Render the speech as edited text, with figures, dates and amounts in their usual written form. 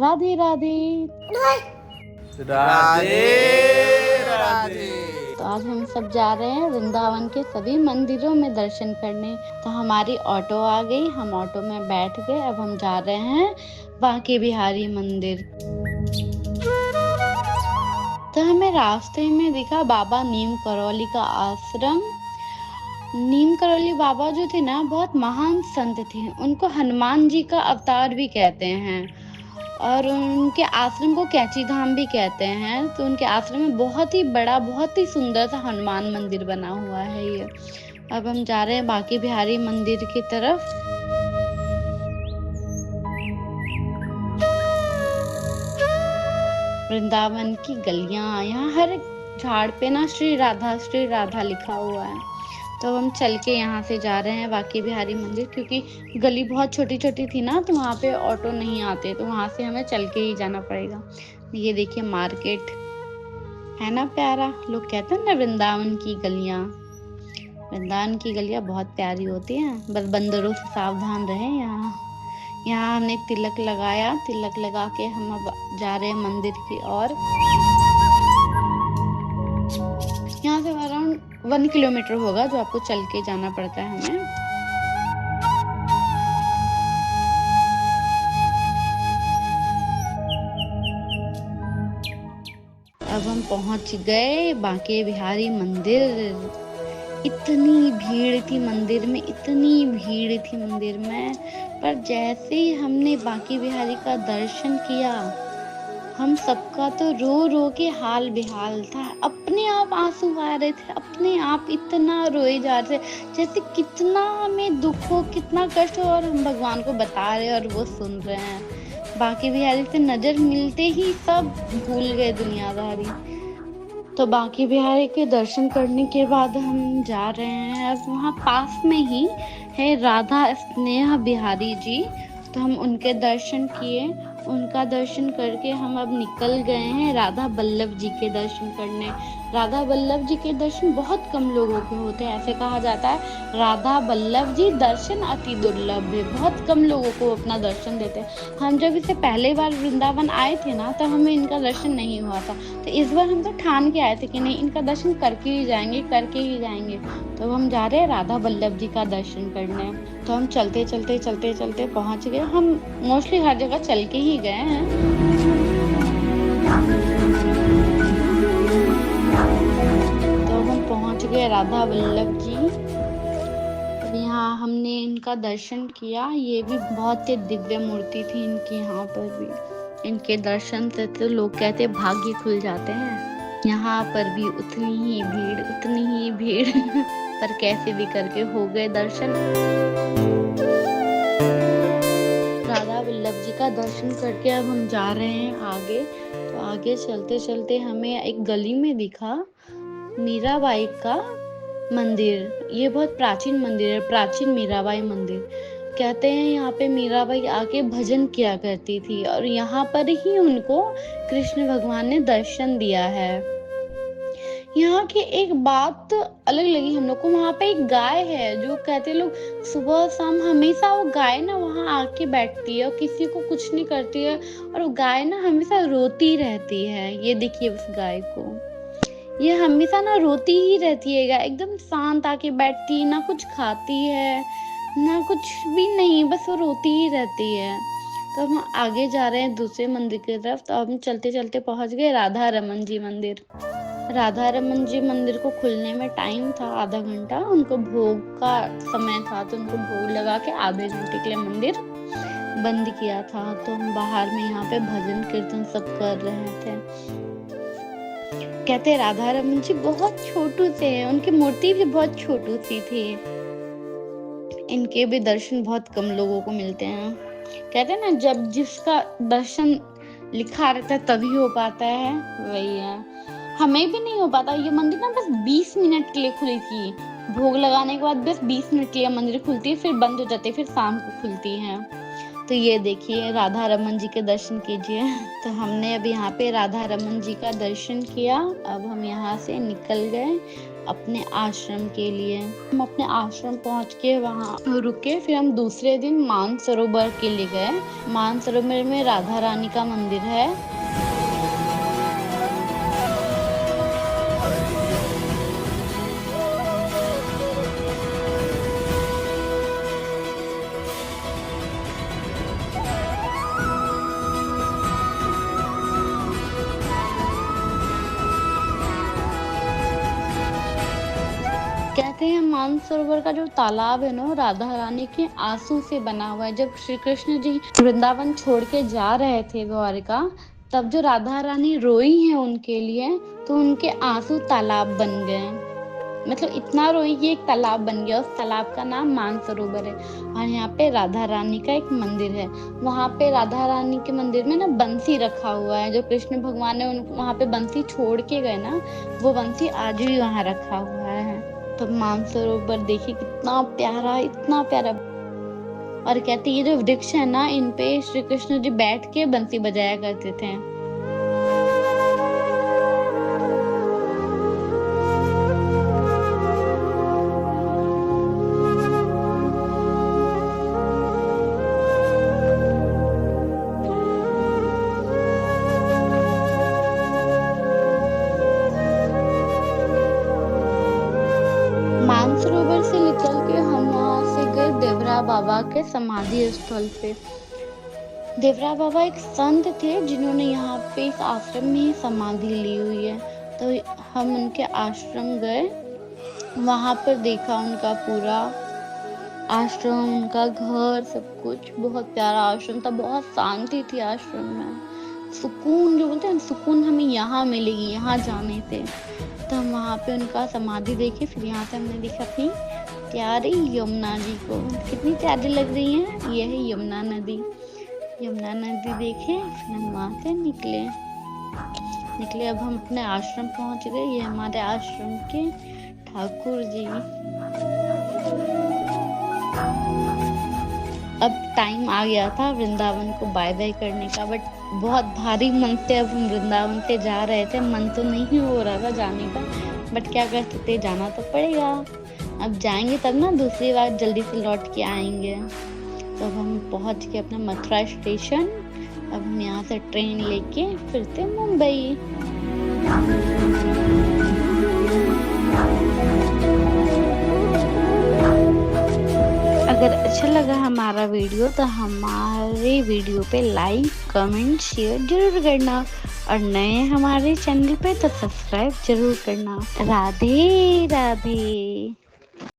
राधे राधे। राधे राधे। तो आज हम सब जा रहे हैं वृंदावन के सभी मंदिरों में दर्शन करने। तो हमारी ऑटो आ गई, हम ऑटो में बैठ गए। अब हम जा रहे हैं बांके बिहारी मंदिर। तो हमें रास्ते में दिखा बाबा नीम करौली का आश्रम। नीम करौली बाबा जो थे ना, बहुत महान संत थे। उनको हनुमान जी का अवतार भी कहते हैं और उनके आश्रम को कैंची धाम भी कहते हैं। तो उनके आश्रम में बहुत ही बड़ा, बहुत ही सुंदर सा हनुमान मंदिर बना हुआ है ये। अब हम जा रहे हैं बांके बिहारी मंदिर की तरफ। वृंदावन की गलियां, यहाँ हर झाड़ पे ना श्री राधा लिखा हुआ है। तो हम चल के यहाँ से जा रहे हैं बांके बिहारी मंदिर, क्योंकि गली बहुत छोटी छोटी थी ना, तो वहाँ पे ऑटो नहीं आते, तो वहाँ से हमें चल के ही जाना पड़ेगा। ये देखिए मार्केट है ना प्यारा। लोग कहते हैं ना वृंदावन की गलियाँ, वृंदावन की गलियाँ बहुत प्यारी होती हैं। बस बंदरों से सावधान रहें। यहाँ हमने तिलक लगाया, तिलक लगा के हम अब जा रहे हैं मंदिर की ओर। यहाँ से अराउंड 1 किलोमीटर होगा, जो आपको चल के जाना पड़ता है हमें। अब हम पहुंच गए बांके बिहारी मंदिर। इतनी भीड़ थी मंदिर में, इतनी भीड़ थी मंदिर में, पर जैसे ही हमने बांके बिहारी का दर्शन किया, हम सबका तो रो रो के हाल बेहाल था। अपने आप आंसू आ रहे थे, अपने आप इतना रोए जा रहे थे, जैसे कितना हमें दुख हो, कितना कष्ट हो, और हम भगवान को बता रहे और वो सुन रहे हैं। बांके बिहारी से नजर मिलते ही सब भूल गए दुनियादारी। तो बांके बिहारी के दर्शन करने के बाद हम जा रहे हैं, अब वहाँ पास में ही है राधा स्नेह बिहारी जी। तो हम उनके दर्शन किए। उनका दर्शन करके हम अब निकल गए हैं राधा बल्लभ जी के दर्शन करने। राधा बल्लभ जी के दर्शन बहुत कम लोगों के होते हैं। ऐसे कहा जाता है राधा बल्लभ जी दर्शन अति दुर्लभ है, बहुत कम लोगों को अपना दर्शन देते हैं। हम जब इसे पहले बार वृंदावन आए थे ना, तो हमें इनका दर्शन नहीं हुआ था। तो इस बार हम तो ठान के आए थे कि नहीं, इनका दर्शन करके ही जाएंगे, करके ही जाएंगे। तो हम जा रहे हैं राधा बल्लभ जी का दर्शन करने। तो हम चलते चलते पहुंच गए। हम मोस्टली हर जगह चल के ही गए हैं। तो हम पहुंच गए राधा बल्लभ जी। यहाँ हमने इनका दर्शन किया। ये भी बहुत ही दिव्य मूर्ति थी इनकी। यहाँ पर भी इनके दर्शन से तो लोग कहते भाग्य खुल जाते हैं। यहाँ पर भी उतनी ही भीड़ पर कैसे भी करके हो गए दर्शन। राधा वल्लभ जी का दर्शन करके अब हम जा रहे हैं आगे। तो आगे चलते चलते हमें एक गली में दिखा मीराबाई का मंदिर। ये बहुत प्राचीन मंदिर है, प्राचीन मीराबाई मंदिर। कहते हैं यहाँ पे मीराबाई आके भजन किया करती थी और यहाँ पर ही उनको कृष्ण भगवान ने दर्शन दिया है। यहाँ की एक बात अलग लगी हम लोग को। वहाँ पे एक गाय है, जो कहते लोग सुबह शाम हमेशा वो गाय ना वहाँ आके बैठती है और किसी को कुछ नहीं करती है। और वो गाय ना हमेशा रोती रहती है। ये देखिए उस गाय को, ये हमेशा ना रोती ही रहती है गाय, एकदम शांत आके बैठती है, ना कुछ खाती है ना कुछ भी नहीं, बस वो रोती ही रहती है। तो हम आगे जा रहे हैं दूसरे मंदिर की तरफ। तो हम चलते चलते पहुंच गए राधा रमन जी मंदिर। राधा रमन जी मंदिर को खुलने में टाइम था आधा घंटा। उनको भोग का समय था, तो उनको भोग लगा के आधे घंटे के लिए मंदिर बंद किया था। तो हम बाहर में यहाँ पे भजन कीर्तन सब कर रहे थे। कहते राधा रमन जी बहुत छोटू थे, उनकी मूर्ति भी बहुत छोटू सी थी। इनके भी दर्शन बहुत कम लोगों को मिलते हैं। कहते हैं ना, जब जिसका दर्शन लिखा रहता है तभी हो पाता है, वही है। हमें भी नहीं हो पाता। ये मंदिर ना बस 20 मिनट के लिए खुली थी। भोग लगाने के बाद बस 20 मिनट के लिए मंदिर खुलती है, फिर बंद हो जाती है, फिर शाम को खुलती है। तो ये देखिए राधा रमन जी के दर्शन कीजिए। तो हमने अब यहाँ पे राधा रमन जी का दर्शन किया। अब हम यहाँ से निकल गए अपने आश्रम के लिए। हम अपने आश्रम पहुँच के वहाँ रुके। फिर हम दूसरे दिन मानसरोवर के लिए गए। मानसरोवर में राधा रानी का मंदिर है। कहते हैं मानसरोवर का जो तालाब है ना, राधा रानी के आंसू से बना हुआ है। जब श्री कृष्ण जी वृंदावन छोड़ के जा रहे थे द्वारिका, तब जो राधा रानी रोई है उनके लिए, तो उनके आंसू तालाब बन गए। मतलब इतना रोई कि एक तालाब बन गया। उस तालाब का नाम मानसरोवर है। और यहाँ पे राधा रानी का एक मंदिर है। वहाँ पे राधा रानी के मंदिर में ना बंसी रखा हुआ है। जो कृष्ण भगवान ने उनको वहाँ पे बंसी छोड़ के गए ना, वो बंसी आज भी वहाँ रखा हुआ है। तो मानसरोवर देखिए कितना प्यारा, इतना प्यारा। और कहते ये जो वृक्ष है ना, इन पे श्री कृष्ण जी बैठ के बंसी बजाया करते थे। मानसरोवर से निकल के हम वहाँ से गए देवरा बाबा के समाधि स्थल पे। देवरा बाबा एक संत थे जिन्होंने यहाँ पे इस आश्रम में ही समाधि ली हुई है। तो हम उनके आश्रम गए। वहाँ पर देखा उनका पूरा आश्रम, उनका घर, सब कुछ। बहुत प्यारा आश्रम था, बहुत शांति थी आश्रम में। सुकून, जो बोलते हैं सुकून हमें यहाँ मिलेगी, यहाँ जाने से। तो हम वहाँ पे उनका समाधि देखे। फिर यहाँ से हमने देखा अपनी प्यारी यमुना जी को। कितनी प्यारी लग रही है। ये है यमुना नदी। यमुना नदी देखे। फिर हम वहाँ से निकले। अब हम अपने आश्रम पहुँच गए। ये हमारे आश्रम के ठाकुर जी। अब टाइम आ गया था वृंदावन को बाय बाय करने का। बट बहुत भारी मन से अब हम वृंदावन से जा रहे थे। मन तो नहीं हो रहा था जाने का, बट क्या कर सकते, जाना तो पड़ेगा। अब जाएंगे तब ना दूसरी बार जल्दी से लौट के आएंगे। तो अब हम पहुंच गए अपना मथुरा स्टेशन। अब हम यहाँ से ट्रेन लेके फिर से मुंबई। अगर अच्छा लगा हमारा वीडियो तो हमारे वीडियो पे लाइक, कमेंट, शेयर जरूर करना। और नए हमारे चैनल पे तो सब्सक्राइब जरूर करना। राधे राधे।